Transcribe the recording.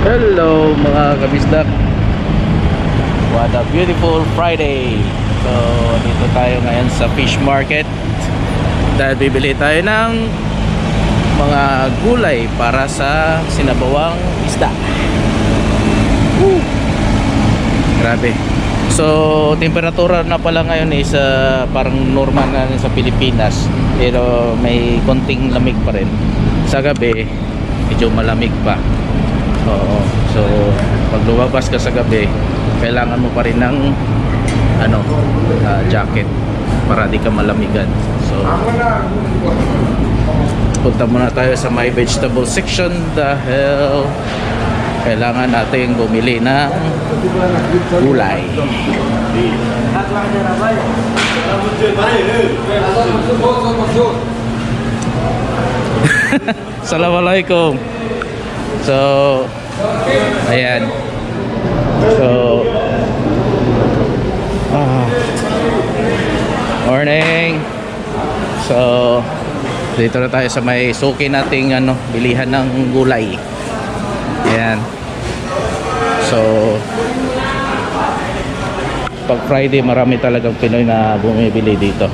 Hello mga kabisdak. What a beautiful Friday. So dito tayo ngayon sa fish market dahil bibili tayo ng mga gulay para sa sinabawang isda. Woo! Grabe. So temperatura na pala ngayon is parang normal na sa Pilipinas, pero may konting lamig pa rin. Sa gabi medyo malamig pa. Oo. So pag lumabas ka sa gabi, kailangan mo pa rin ng jacket para di ka malamigan. So punta muna tayo sa my vegetable section dahil kailangan natin bumili ng gulay. Assalamualaikum. So ayan. So morning. So dito na tayo sa may suki nating bilihan ng gulay. Ayan. So pag Friday marami talagang Pinoy na bumibili dito.